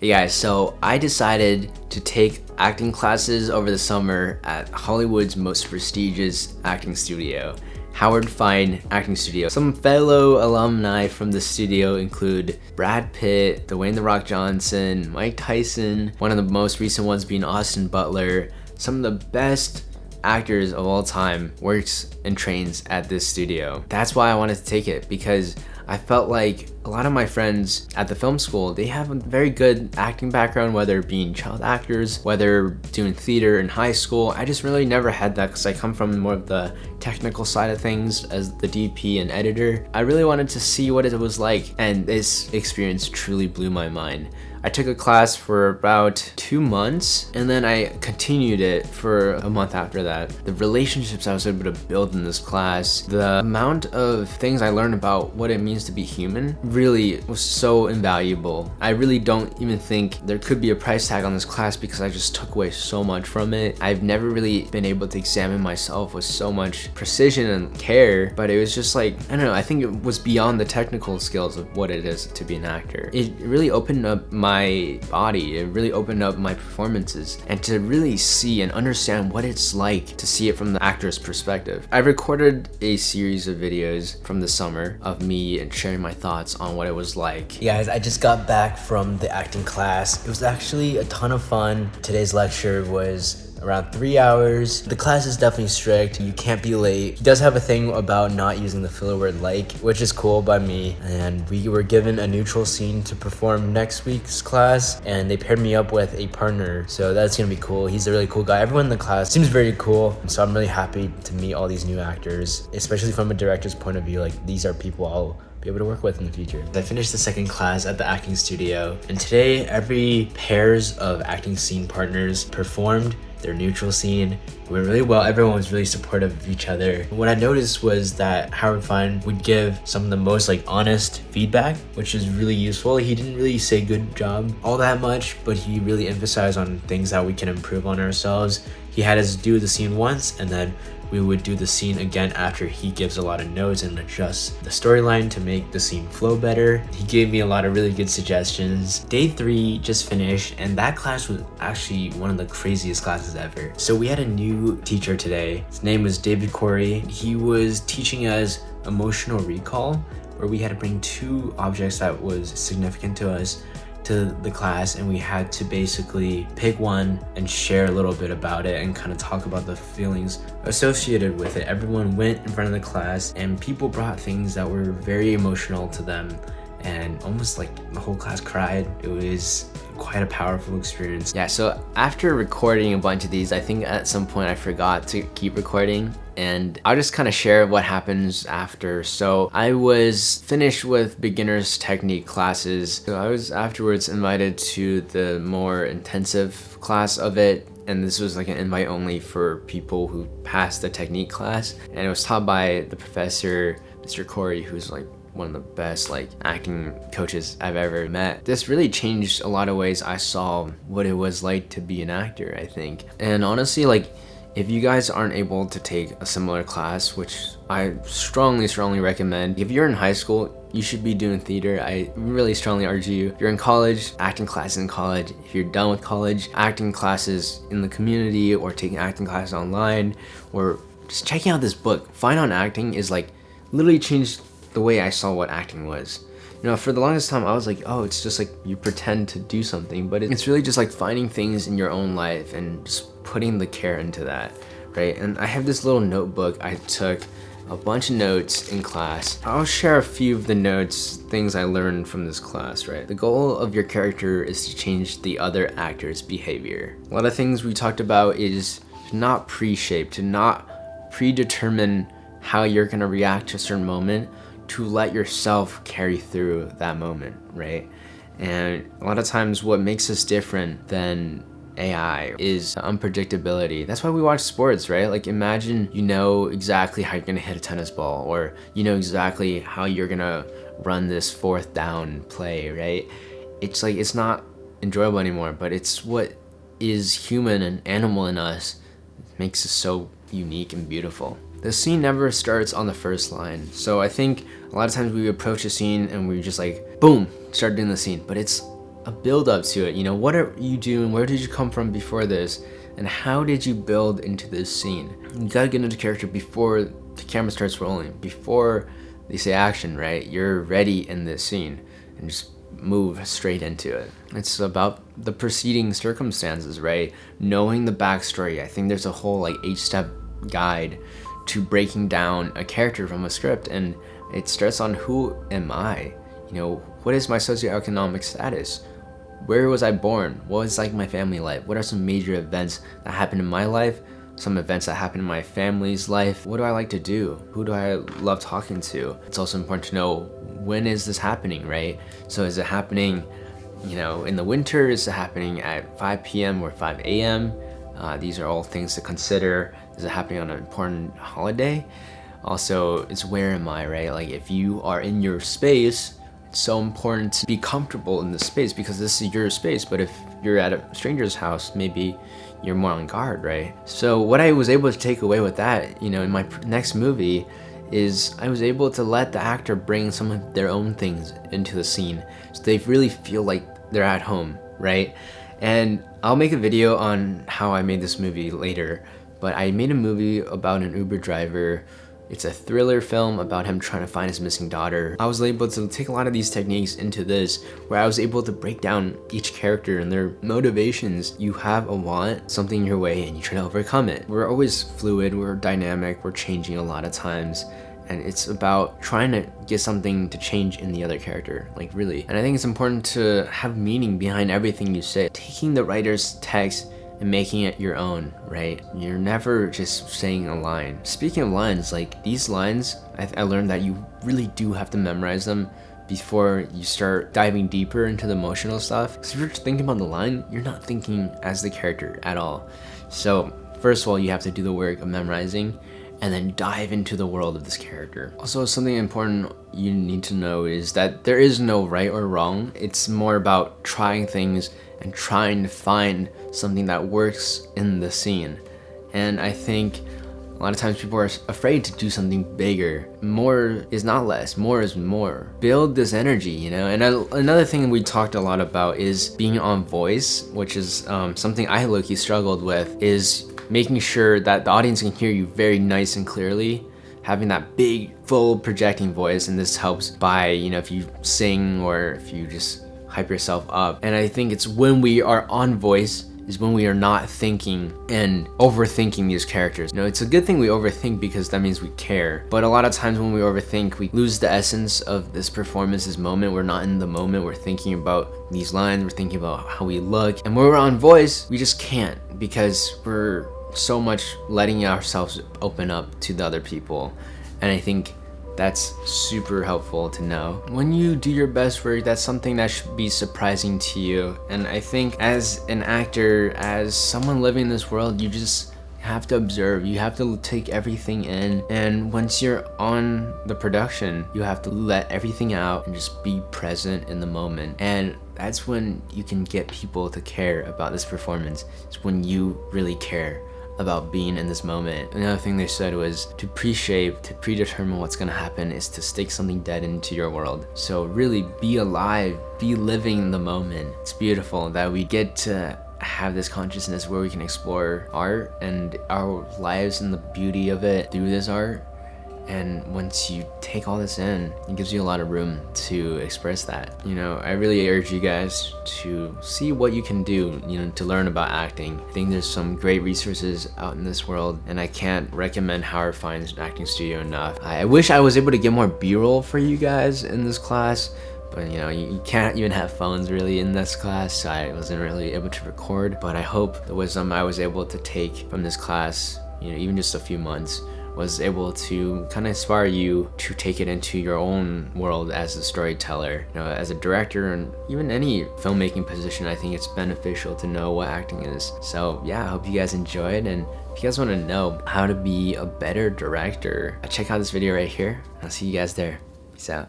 Hey guys, so I decided to take acting classes over the summer at Hollywood's most prestigious acting studio, Howard Fine Acting Studio. Some fellow alumni from the studio include Brad Pitt, Dwayne "The Rock" Johnson, Mike Tyson, one of the most recent ones being Austin Butler. Some of the best actors of all time works and trains at this studio. That's why I wanted to take it, because I felt like a lot of my friends at the film school, they have a very good acting background, whether being child actors, whether doing theater in high school. I just really never had that because I come from more of the technical side of things as the DP and editor. I really wanted to see what it was like, and this experience truly blew my mind. I took a class for about 2 months, and then I continued it for a month after that. The relationships I was able to build in this class, the amount of things I learned about what it means to be human really was so invaluable. I really don't even think there could be a price tag on this class because I just took away so much from it. I've never really been able to examine myself with so much precision and care, but it was just like, I don't know, I think it was beyond the technical skills of what it is to be an actor. It really opened up my body, it really opened up my performances, and to really see and understand what it's like to see it from the actor's perspective. I recorded a series of videos from the summer of me and sharing my thoughts on what it was like. Hey guys, I just got back from the acting class. It was actually a ton of fun. Today's lecture was around 3 hours. The class is definitely strict. You can't be late. He does have a thing about not using the filler word like, which is cool by me. And we were given a neutral scene to perform next week's class, and they paired me up with a partner. So that's gonna be cool. He's a really cool guy. Everyone in the class seems very cool. So I'm really happy to meet all these new actors, especially from a director's point of view. Like, these are people I'll be able to work with in the future. I finished the second class at the acting studio, and today every pairs of acting scene partners performed their neutral scene. It went really well. Everyone was really supportive of each other. What I noticed was that Howard Fine would give some of the most honest feedback, which is really useful. He didn't really say good job all that much, but he really emphasized on things that we can improve on ourselves. He had us do the scene once, and then we would do the scene again after he gives a lot of notes and adjusts the storyline to make the scene flow better. He gave me a lot of really good suggestions. Day 3 just finished, and that class was actually one of the craziest classes ever. So we had a new teacher today. His name was David Corey. He was teaching us emotional recall, where we had to bring 2 objects that was significant to us to the class, and we had to basically pick one and share a little bit about it and kind of talk about the feelings associated with it. Everyone went in front of the class, and people brought things that were very emotional to them, and almost like the whole class cried. It was quite a powerful experience. Yeah, so after recording a bunch of these, I think at some point I forgot to keep recording, and I'll just kind of share what happens after. So I was finished with beginners technique classes. So I was afterwards invited to the more intensive class of it, and this was like an invite only for people who passed the technique class, and it was taught by the professor, Mr. Corey, who's like one of the best acting coaches I've ever met. This really changed a lot of ways I saw what it was like to be an actor, I think. And honestly, if you guys aren't able to take a similar class, which I strongly recommend, if you're in high school, you should be doing theater. I really strongly urge you. If you're in college, acting classes in college. If you're done with college, acting classes in the community, or taking acting classes online, or just checking out this book. Fine on Acting is literally changed the way I saw what acting was. For the longest time I was like, oh, it's just you pretend to do something, but it's really just finding things in your own life and just putting the care into that, right? And I have this little notebook. I took a bunch of notes in class. I'll share a few of the notes, things I learned from this class, right? The goal of your character is to change the other actor's behavior. A lot of things we talked about is to not pre-shape, to not predetermine how you're gonna react to a certain moment, to let yourself carry through that moment, right? And a lot of times what makes us different than AI is unpredictability. That's why we watch sports, right? Imagine you know exactly how you're gonna hit a tennis ball, or you know exactly how you're gonna run this 4th down play, right? It's not enjoyable anymore, but it's what is human and animal in us makes us so unique and beautiful. The scene never starts on the first line. So I think a lot of times we approach a scene and we just boom, start doing the scene. But it's a build up to it. You know, what are you doing? Where did you come from before this? And how did you build into this scene? You gotta get into the character before the camera starts rolling, before they say action, right? You're ready in this scene and just move straight into it. It's about the preceding circumstances, right? Knowing the backstory. I think there's a whole like 8-step guide to breaking down a character from a script, and it starts on who am I? You know, what is my socioeconomic status? Where was I born? What was like my family life? What are some major events that happened in my life? Some events that happened in my family's life? What do I like to do? Who do I love talking to? It's also important to know, when is this happening, right? So is it happening, you know, in the winter? Is it happening at 5 p.m. or 5 a.m.? These are all things to consider. Is it happening on an important holiday? Also, it's where am I, right? Like if you are in your space, it's so important to be comfortable in the space because this is your space. But if you're at a stranger's house, maybe you're more on guard, right? So what I was able to take away with that, you know, in my next movie is I was able to let the actor bring some of their own things into the scene so they really feel like they're at home, right? And I'll make a video on how I made this movie later, but I made a movie about an Uber driver. It's a thriller film about him trying to find his missing daughter. I was able to take a lot of these techniques into this, where I was able to break down each character and their motivations. You have a want, something in your way, and you try to overcome it. We're always fluid, we're dynamic, we're changing a lot of times. And it's about trying to get something to change in the other character, like really. And I think it's important to have meaning behind everything you say. Taking the writer's text and making it your own, right? You're never just saying a line. Speaking of lines, like these lines, I learned that you really do have to memorize them before you start diving deeper into the emotional stuff. Because if you're just thinking about the line, you're not thinking as the character at all. So first of all, you have to do the work of memorizing and then dive into the world of this character. Also, something important you need to know is that there is no right or wrong. It's more about trying things and trying to find something that works in the scene. And I think a lot of times people are afraid to do something bigger. More is not less, more is more. Build this energy, you know? And another thing we talked a lot about is being on voice, which is something I low-key struggled with, is making sure that the audience can hear you very nice and clearly, having that big, full projecting voice. And this helps by, you know, if you sing or if you just hype yourself up. And I think it's when we are on voice is when we are not thinking and overthinking these characters. You know, it's a good thing we overthink because that means we care. But a lot of times when we overthink, we lose the essence of this performance, this moment. We're not in the moment. We're thinking about these lines. We're thinking about how we look. And when we're on voice, we just can't because we're so much letting ourselves open up to the other people. And I think that's super helpful to know. When you do your best work, that's something that should be surprising to you. And I think as an actor, as someone living in this world, you just have to observe. You have to take everything in. And once you're on the production, you have to let everything out and just be present in the moment. And that's when you can get people to care about this performance. It's when you really care about being in this moment. Another thing they said was to pre-shape, to predetermine what's gonna happen is to stick something dead into your world. So really be alive, be living in the moment. It's beautiful that we get to have this consciousness where we can explore art and our lives and the beauty of it through this art. And once you take all this in, it gives you a lot of room to express that. You know, I really urge you guys to see what you can do, you know, to learn about acting. I think there's some great resources out in this world, and I can't recommend Howard Fine's acting studio enough. I wish I was able to get more B-roll for you guys in this class, but you know, you can't even have phones really in this class, so I wasn't really able to record. But I hope the wisdom I was able to take from this class, you know, even just a few months, was able to kind of inspire you to take it into your own world as a storyteller. You know, as a director and even any filmmaking position, I think it's beneficial to know what acting is. So yeah, I hope you guys enjoyed, and if you guys want to know how to be a better director, check out this video right here. I'll see you guys there. Peace out.